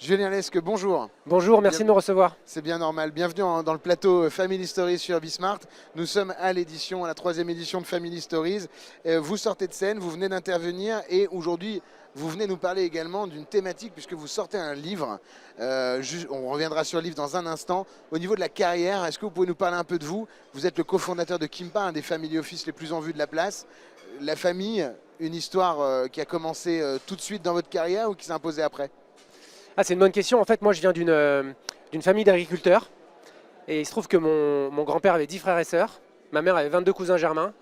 Julien Lesque, bonjour. Bonjour, merci de me recevoir. C'est bien normal. Bienvenue dans le plateau Family Stories sur Bismart. Nous sommes à la troisième édition de Family Stories. Vous sortez de scène, vous venez d'intervenir et aujourd'hui, vous venez nous parler également d'une thématique puisque vous sortez un livre. On reviendra sur le livre dans un instant. Au niveau de la carrière, est-ce que vous pouvez nous parler un peu de vous? Vous êtes le cofondateur de Kimpa, un des family office les plus en vue de la place. La famille, une histoire qui a commencé tout de suite dans votre carrière ou qui s'est imposée après? C'est une bonne question. En fait, moi, je viens d'une famille d'agriculteurs. Et il se trouve que mon grand-père avait 10 frères et sœurs. Ma mère avait 22 cousins germains.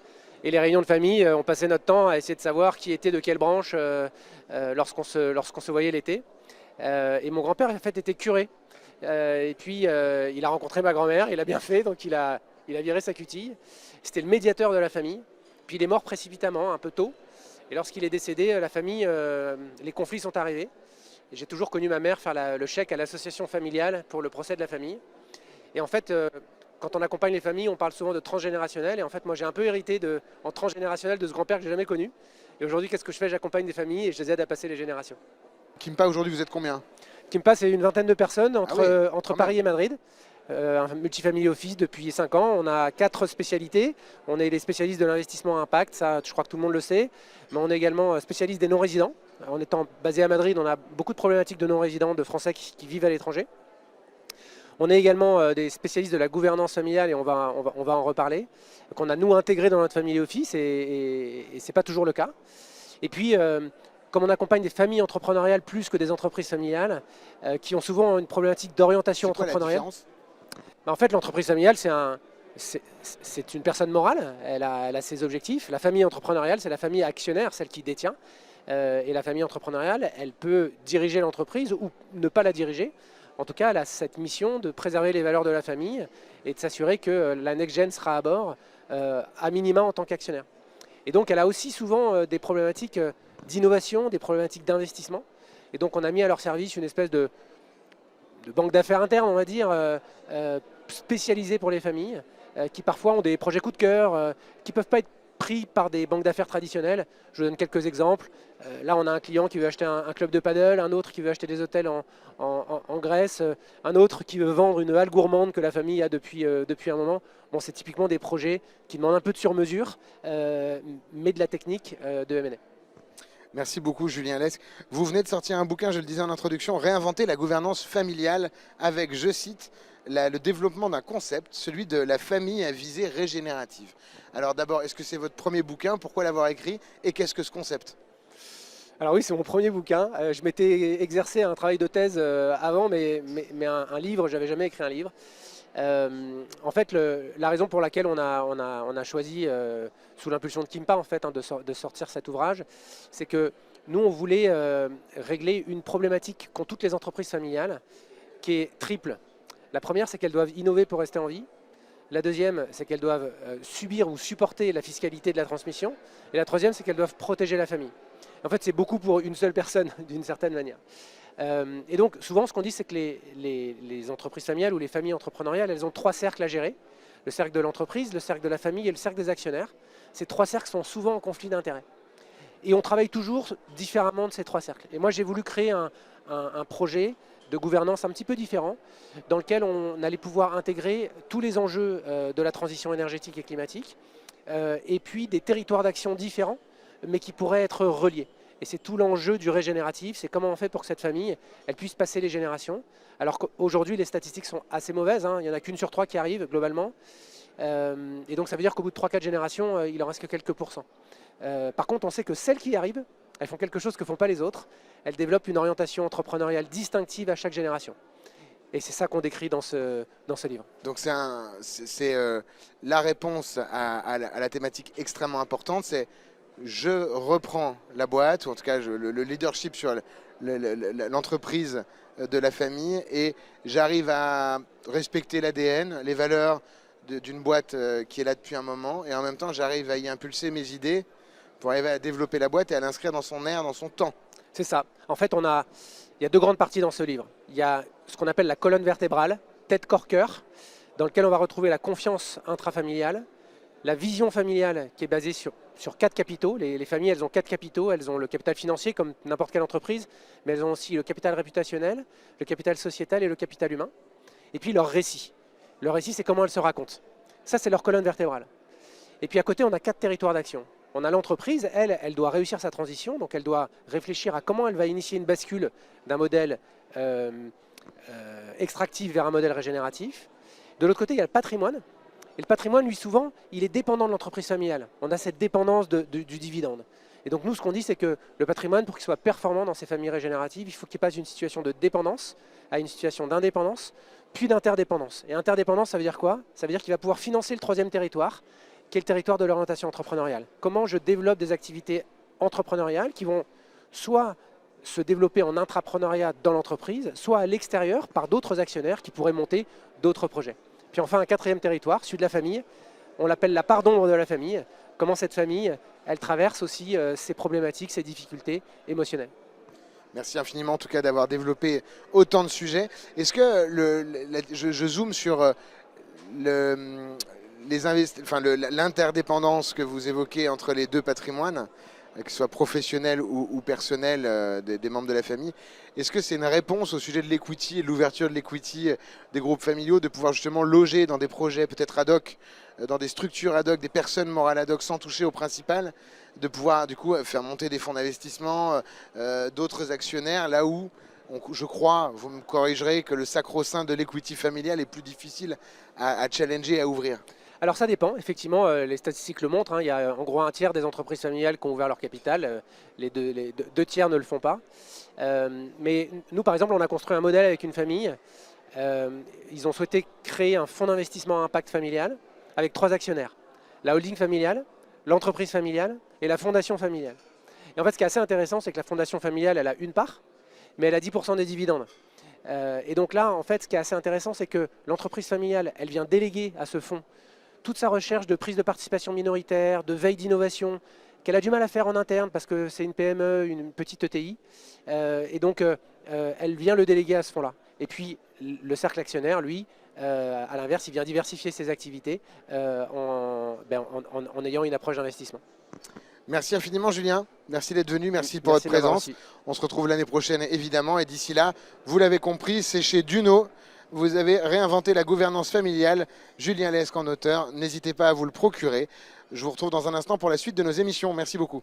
Et les réunions de famille, on passait notre temps à essayer de savoir qui était de quelle branche lorsqu'on se voyait l'été. Et mon grand-père, en fait, était curé. Et puis, il a rencontré ma grand-mère. Il a bien fait, donc il a viré sa cutille. C'était le médiateur de la famille. Puis il est mort précipitamment, un peu tôt. Et lorsqu'il est décédé, la famille, les conflits sont arrivés. J'ai toujours connu ma mère faire le chèque à l'association familiale pour le procès de la famille. Et en fait, quand on accompagne les familles, on parle souvent de transgénérationnel. Et en fait, moi, j'ai un peu hérité en transgénérationnel de ce grand-père que j'ai jamais connu. Et aujourd'hui, qu'est-ce que je fais? J'accompagne des familles et je les aide à passer les générations. Kimpa, aujourd'hui, vous êtes combien? Kimpa, c'est une vingtaine de personnes entre quand Paris même. et Madrid. Un multifamily office depuis 5 ans. On a 4 spécialités. On est les spécialistes de l'investissement à impact, ça je crois que tout le monde le sait. Mais on est également spécialiste des non-résidents. En étant basé à Madrid, on a beaucoup de problématiques de non-résidents, de Français qui vivent à l'étranger. On est également des spécialistes de la gouvernance familiale et on va en reparler. Qu'on a nous intégré dans notre family office et ce n'est pas toujours le cas. Et puis, comme on accompagne des familles entrepreneuriales plus que des entreprises familiales, qui ont souvent une problématique d'orientation entrepreneuriale. En fait, l'entreprise familiale, c'est une personne morale, elle a ses objectifs. La famille entrepreneuriale, c'est la famille actionnaire, celle qui détient. Et la famille entrepreneuriale, elle peut diriger l'entreprise ou ne pas la diriger. En tout cas, elle a cette mission de préserver les valeurs de la famille et de s'assurer que la next-gen sera à bord, à minima en tant qu'actionnaire. Et donc, elle a aussi souvent des problématiques d'innovation, des problématiques d'investissement. Et donc, on a mis à leur service une espèce de banque d'affaires interne, on va dire, spécialisée pour les familles, qui parfois ont des projets coup de cœur, qui ne peuvent pas être pris par des banques d'affaires traditionnelles. Je vous donne quelques exemples. Là, on a un client qui veut acheter un club de paddle, un autre qui veut acheter des hôtels en Grèce, un autre qui veut vendre une halle gourmande que la famille a depuis un moment. Bon, c'est typiquement des projets qui demandent un peu de sur-mesure, mais de la technique de M&A. Merci beaucoup Julien Lesque. Vous venez de sortir un bouquin, je le disais en introduction, Réinventer la gouvernance familiale avec, je cite, le développement d'un concept, celui de la famille à visée régénérative. Alors d'abord, est-ce que c'est votre premier bouquin? Pourquoi l'avoir écrit? Et qu'est-ce que ce concept? Alors oui, c'est mon premier bouquin. Je m'étais exercé à un travail de thèse avant, mais un livre, j'avais jamais écrit un livre. En fait, la raison pour laquelle on a choisi, sous l'impulsion de Kimpa, en fait, de sortir cet ouvrage, c'est que nous, on voulait régler une problématique qu'ont toutes les entreprises familiales, qui est triple. La première, c'est qu'elles doivent innover pour rester en vie. La deuxième, c'est qu'elles doivent subir ou supporter la fiscalité de la transmission. Et la troisième, c'est qu'elles doivent protéger la famille. En fait, c'est beaucoup pour une seule personne, d'une certaine manière. Et donc, souvent, ce qu'on dit, c'est que les entreprises familiales ou les familles entrepreneuriales, elles ont 3 cercles à gérer. Le cercle de l'entreprise, le cercle de la famille et le cercle des actionnaires. Ces 3 cercles sont souvent en conflit d'intérêts. Et on travaille toujours différemment de ces 3 cercles. Et moi, j'ai voulu créer un projet de gouvernance un petit peu différent, dans lequel on allait pouvoir intégrer tous les enjeux de la transition énergétique et climatique, et puis des territoires d'action différents, mais qui pourraient être reliés. Et c'est tout l'enjeu du régénératif, c'est comment on fait pour que cette famille elle puisse passer les générations. Alors qu'aujourd'hui, les statistiques sont assez mauvaises, hein. Il n'y en a qu'une sur 3 qui arrive globalement. Et donc ça veut dire qu'au bout de 3-4 générations, il en reste que quelques pourcents. Par contre, on sait que celles qui y arrivent, elles font quelque chose que ne font pas les autres. Elles développent une orientation entrepreneuriale distinctive à chaque génération. Et c'est ça qu'on décrit dans ce livre. Donc c'est la réponse à la thématique extrêmement importante, c'est je reprends la boîte, ou en tout cas le leadership sur l'entreprise de la famille, et j'arrive à respecter l'ADN, les valeurs d'une boîte qui est là depuis un moment, et en même temps j'arrive à y impulser mes idées pour arriver à développer la boîte et à l'inscrire dans son air, dans son temps. C'est ça. En fait, il y a 2 grandes parties dans ce livre. Il y a ce qu'on appelle la colonne vertébrale, tête, corps, cœur, dans lequel on va retrouver la confiance intrafamiliale, la vision familiale qui est basée sur 4 capitaux. Les familles, elles ont 4 capitaux. Elles ont le capital financier comme n'importe quelle entreprise, mais elles ont aussi le capital réputationnel, le capital sociétal et le capital humain. Et puis leur récit. Leur récit, c'est comment elles se racontent. Ça, c'est leur colonne vertébrale. Et puis à côté, on a 4 territoires d'action. On a l'entreprise, elle doit réussir sa transition, donc elle doit réfléchir à comment elle va initier une bascule d'un modèle extractif vers un modèle régénératif. De l'autre côté, il y a le patrimoine. Et le patrimoine, lui, souvent, il est dépendant de l'entreprise familiale. On a cette dépendance du dividende. Et donc nous, ce qu'on dit, c'est que le patrimoine, pour qu'il soit performant dans ces familles régénératives, il faut qu'il passe d'une situation de dépendance à une situation d'indépendance, puis d'interdépendance. Et interdépendance, ça veut dire quoi? Ça veut dire qu'il va pouvoir financer le 3e territoire, qui est le territoire de l'orientation entrepreneuriale. Comment je développe des activités entrepreneuriales qui vont soit se développer en intrapreneuriat dans l'entreprise, soit à l'extérieur par d'autres actionnaires qui pourraient monter d'autres projets. Puis enfin, un 4e territoire, celui de la famille, on l'appelle la part d'ombre de la famille. Comment cette famille, elle traverse aussi ses problématiques, ses difficultés émotionnelles. Merci infiniment en tout cas d'avoir développé autant de sujets. Est-ce que je zoome sur l'interdépendance que vous évoquez entre les 2 patrimoines, que ce soit professionnel ou personnel des membres de la famille. Est-ce que c'est une réponse au sujet de l'equity et de l'ouverture de l'equity des groupes familiaux, de pouvoir justement loger dans des projets peut-être ad hoc, dans des structures ad hoc, des personnes morales ad hoc sans toucher au principal, de pouvoir du coup faire monter des fonds d'investissement, d'autres actionnaires, là où je crois, vous me corrigerez, que le sacro-saint de l'equity familial est plus difficile à challenger, à ouvrir? Alors ça dépend, effectivement, les statistiques le montrent, hein, il y a en gros un tiers des entreprises familiales qui ont ouvert leur capital, les deux tiers ne le font pas. Mais nous, par exemple, on a construit un modèle avec une famille. Ils ont souhaité créer un fonds d'investissement à impact familial avec 3 actionnaires. La holding familiale, l'entreprise familiale et la fondation familiale. Et en fait, ce qui est assez intéressant, c'est que la fondation familiale, elle a une part, mais elle a 10% des dividendes. Et donc là, en fait, ce qui est assez intéressant, c'est que l'entreprise familiale, elle vient déléguer à ce fonds toute sa recherche de prise de participation minoritaire, de veille d'innovation, qu'elle a du mal à faire en interne parce que c'est une PME, une petite ETI. Et donc, elle vient le déléguer à ce fonds-là. Et puis, le cercle actionnaire, lui, à l'inverse, il vient diversifier ses activités en ayant une approche d'investissement. Merci infiniment Julien, merci d'être venu, merci pour votre présence. On se retrouve l'année prochaine évidemment et d'ici là, vous l'avez compris, c'est chez Duno. Vous avez réinventé la gouvernance familiale. Julien Lesque en auteur, n'hésitez pas à vous le procurer. Je vous retrouve dans un instant pour la suite de nos émissions. Merci beaucoup.